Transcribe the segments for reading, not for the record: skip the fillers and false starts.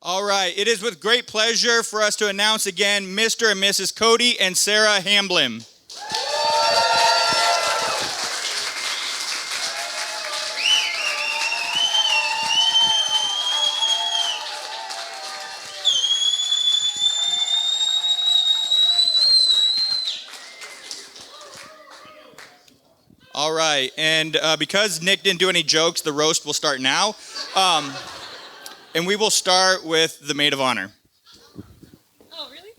All right, it is with great pleasure for us to announce again Mr. and Mrs. Cody and Sarah Hamblin. All right, and because Nick didn't do any jokes, the roast will start now. And we will start with the maid of honor. Oh, really?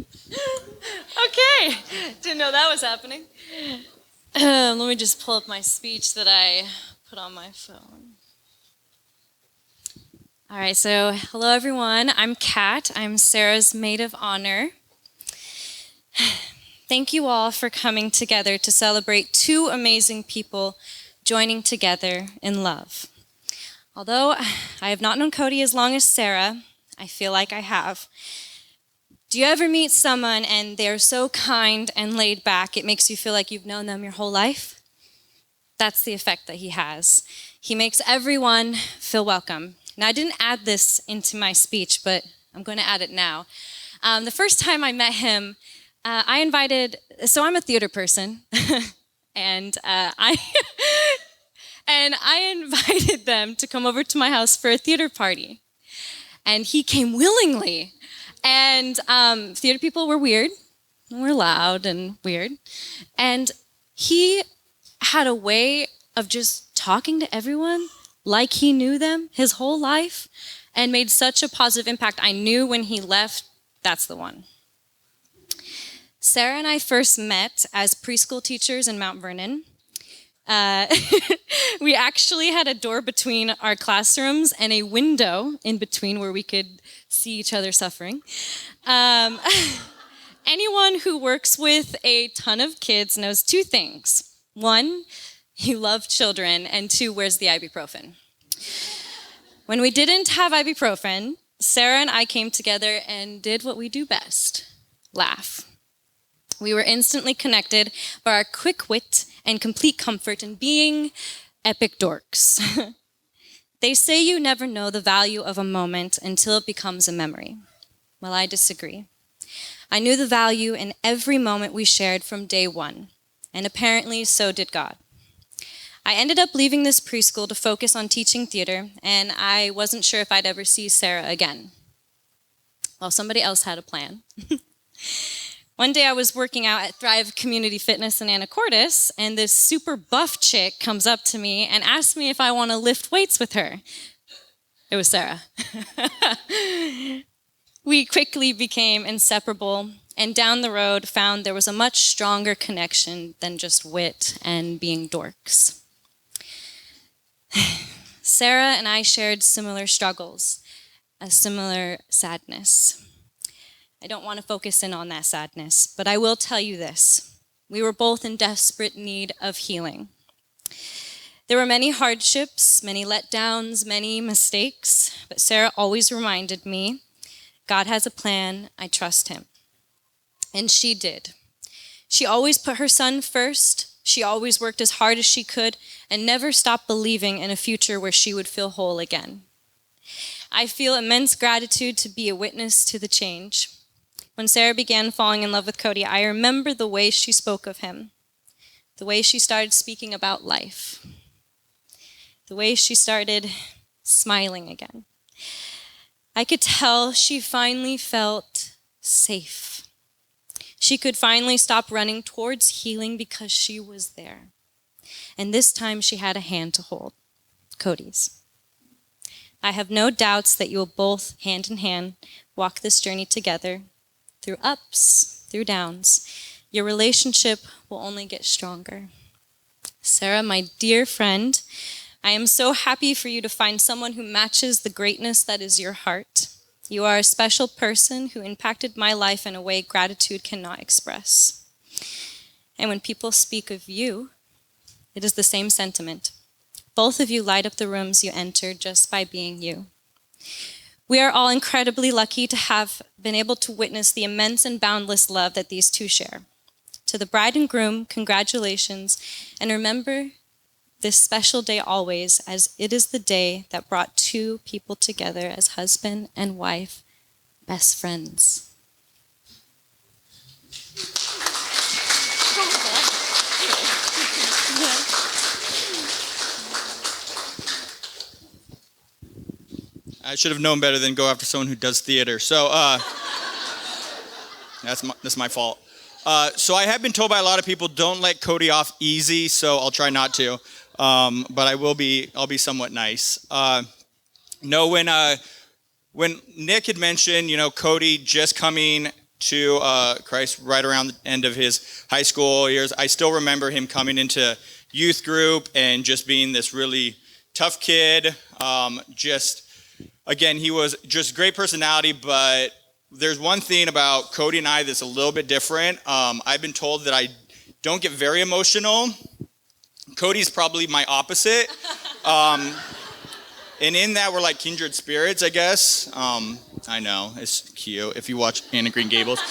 Okay, didn't know that was happening. Let me just pull up my speech that I put on my phone. All right, so hello everyone. I'm Kat. I'm Sarah's maid of honor. Thank you all for coming together to celebrate two amazing people joining together in love. Although I have not known Cody as long as Sarah, I feel like I have. Do you ever meet someone and they're so kind and laid back, it makes you feel like you've known them your whole life? That's the effect that he has. He makes everyone feel welcome. Now, I didn't add this into my speech, but I'm going to add it now. The first time I met him, I invited, so I'm a theater person, and I invited them to come over to my house for a theater party. And he came willingly. And theater people were weird. We're loud and weird. And he had a way of just talking to everyone like he knew them his whole life and made such a positive impact. I knew when he left, that's the one. Sarah and I first met as preschool teachers in Mount Vernon. We actually had a door between our classrooms and a window in between where we could see each other suffering. Anyone who works with a ton of kids knows two things. One, you love children, and two, where's the ibuprofen? When we didn't have ibuprofen, Sarah and I came together and did what we do best, laugh. We were instantly connected by our quick wit and complete comfort in being epic dorks. They say you never know the value of a moment until it becomes a memory. Well, I disagree. I knew the value in every moment we shared from day one, and apparently so did God. I ended up leaving this preschool to focus on teaching theater, and I wasn't sure if I'd ever see Sarah again. Well, somebody else had a plan. One day I was working out at Thrive Community Fitness in Anacortes, and this super buff chick comes up to me and asks me if I want to lift weights with her. It was Sarah. We quickly became inseparable, and down the road found there was a much stronger connection than just wit and being dorks. Sarah and I shared similar struggles, a similar sadness. I don't want to focus in on that sadness, but I will tell you this. We were both in desperate need of healing. There were many hardships, many letdowns, many mistakes, but Sarah always reminded me, God has a plan, I trust him. And she did. She always put her son first. She always worked as hard as she could and never stopped believing in a future where she would feel whole again. I feel immense gratitude to be a witness to the change. When Sarah began falling in love with Cody, I remember the way she spoke of him, the way she started speaking about life, the way she started smiling again. I could tell she finally felt safe. She could finally stop running towards healing because she was there. And this time she had a hand to hold, Cody's. I have no doubts that you will both, hand in hand, walk this journey together. Through ups, through downs, your relationship will only get stronger. Sarah, my dear friend, I am so happy for you to find someone who matches the greatness that is your heart. You are a special person who impacted my life in a way gratitude cannot express. And when people speak of you, it is the same sentiment. Both of you light up the rooms you enter just by being you. We are all incredibly lucky to have been able to witness the immense and boundless love that these two share. To the bride and groom, congratulations, and remember this special day always, as it is the day that brought two people together as husband and wife best friends. I should have known better than go after someone who does theater. So that's my fault. So I have been told by a lot of people, don't let Cody off easy. So I'll try not to, but I'll be somewhat nice. No, when Nick had mentioned, Cody just coming to Christ right around the end of his high school years, I still remember him coming into youth group and just being this really tough kid. Again, he was just great personality, but there's one thing about Cody and I that's a little bit different. I've been told that I don't get very emotional. Cody's probably my opposite. And in that, we're like kindred spirits, I guess. I know, it's cute if you watch Anne of Green Gables.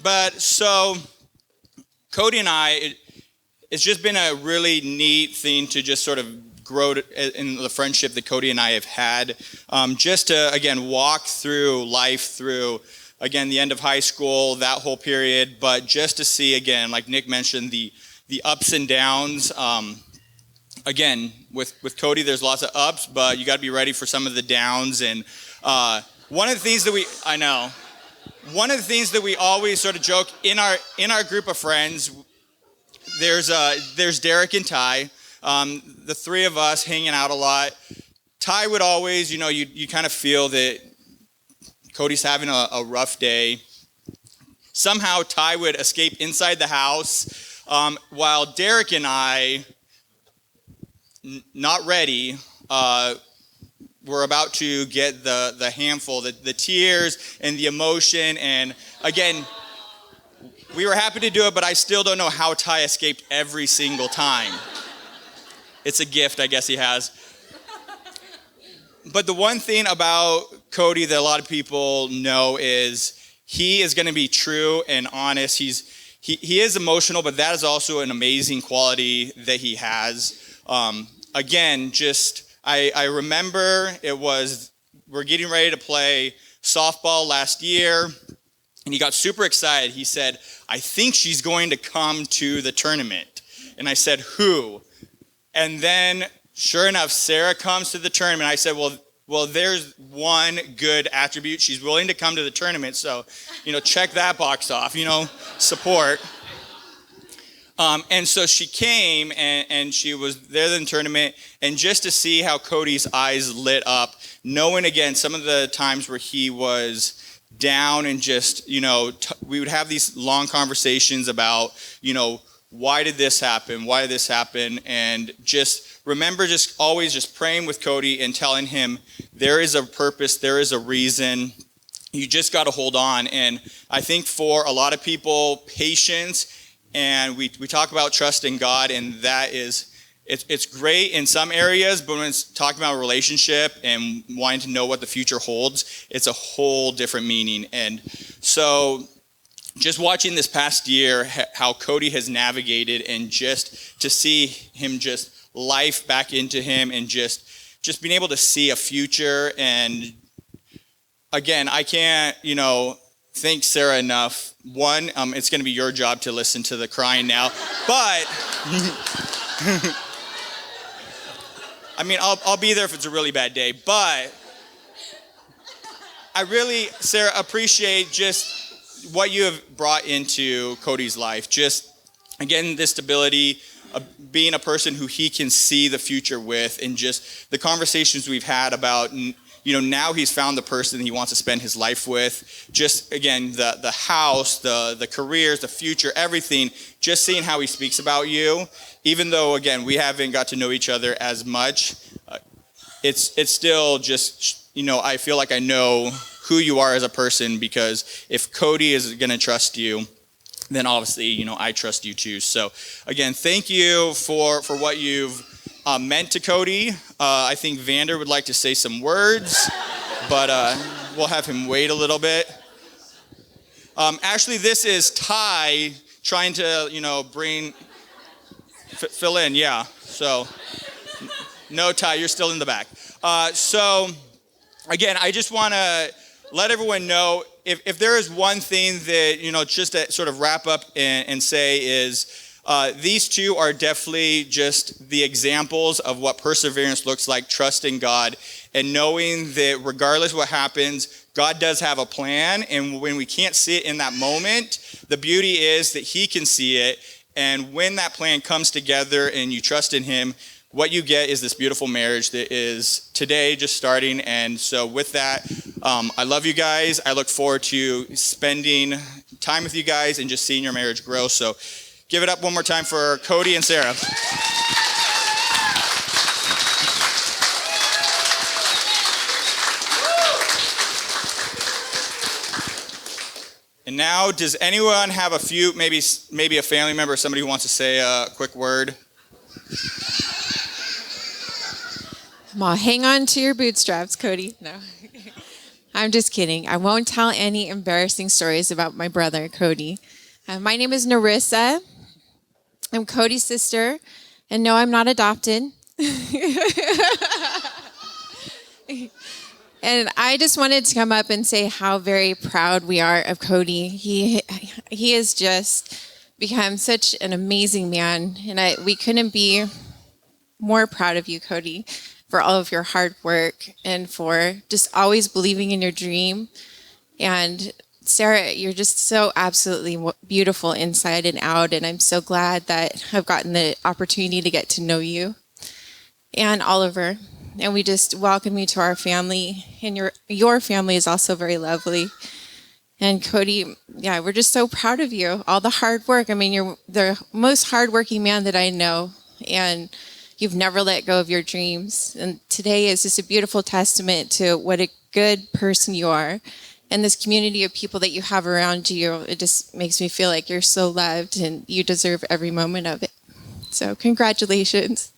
But so Cody and I, it's just been a really neat thing to just sort of grow in the friendship that Cody and I have had. Just to, again, walk through life through, again, the end of high school, that whole period. But just to see, again, like Nick mentioned, the ups and downs. Again, with Cody, there's lots of ups, but you got to be ready for some of the downs. And one of the things that we always sort of joke in our group of friends, there's Derek and Ty, the three of us hanging out a lot. Ty would always, you kind of feel that Cody's having a rough day. Somehow Ty would escape inside the house, while Derek and I, not ready, we're about to get the handful, the tears and the emotion. And again, we were happy to do it, but I still don't know how Ty escaped every single time. It's a gift, I guess he has. But the one thing about Cody that a lot of people know is he is going to be true and honest. He is emotional, but that is also an amazing quality that he has. Again, I remember we're getting ready to play softball last year, and he got super excited. He said, I think she's going to come to the tournament. And I said, who? And then, sure enough, Sarah comes to the tournament. I said, well, there's one good attribute. She's willing to come to the tournament, so, check that box off, support. And so she came, and she was there in the tournament, and just to see how Cody's eyes lit up, knowing, again, some of the times where he was down and just, we would have these long conversations about, why did this happen? Why did this happen? And just remember just always just praying with Cody and telling him there is a purpose, there is a reason. You just got to hold on. And I think for a lot of people, patience, and we talk about trust in God, and that is, it's great in some areas, but when it's talking about a relationship and wanting to know what the future holds, it's a whole different meaning. And so just watching this past year, how Cody has navigated, and just to see him just life back into him, and just being able to see a future. And again, I can't, thank Sarah enough. One, it's going to be your job to listen to the crying now, but I mean, I'll be there if it's a really bad day. But I really, Sarah, appreciate just what you have brought into Cody's life. Just, again, this stability, being a person who he can see the future with, and just the conversations we've had about, now he's found the person he wants to spend his life with. Just, again, the house, the careers, the future, everything, just seeing how he speaks about you. Even though, again, we haven't got to know each other as much, it's still just, I feel like I know who you are as a person, because if Cody is going to trust you, then obviously, I trust you too. So again, thank you for what you've meant to Cody. I think Vander would like to say some words, but we'll have him wait a little bit. Actually, this is Ty trying to, fill in, yeah. So, no, Ty, you're still in the back. So, again, I just want to let everyone know if there is one thing that, just to sort of wrap up and say is these two are definitely just the examples of what perseverance looks like, trusting God and knowing that regardless what happens, God does have a plan. And when we can't see it in that moment, the beauty is that he can see it. And when that plan comes together and you trust in him, what you get is this beautiful marriage that is today just starting. And so with that, I love you guys. I look forward to spending time with you guys and just seeing your marriage grow. So give it up one more time for Cody and Sarah. And now, does anyone have a few, maybe a family member or somebody who wants to say a quick word? Come on, hang on to your bootstraps, Cody. No, I'm just kidding. I won't tell any embarrassing stories about my brother, Cody. My name is Narissa. I'm Cody's sister. And no, I'm not adopted. And I just wanted to come up and say how very proud we are of Cody. He has just become such an amazing man. And we couldn't be more proud of you, Cody, for all of your hard work and for just always believing in your dream. And Sarah, you're just so absolutely beautiful inside and out. And I'm so glad that I've gotten the opportunity to get to know you. And Oliver. And we just welcome you to our family. And your family is also very lovely. And Cody, yeah, we're just so proud of you. All the hard work. I mean, you're the most hardworking man that I know. And you've never let go of your dreams. And today is just a beautiful testament to what a good person you are. And this community of people that you have around you, it just makes me feel like you're so loved and you deserve every moment of it. So congratulations.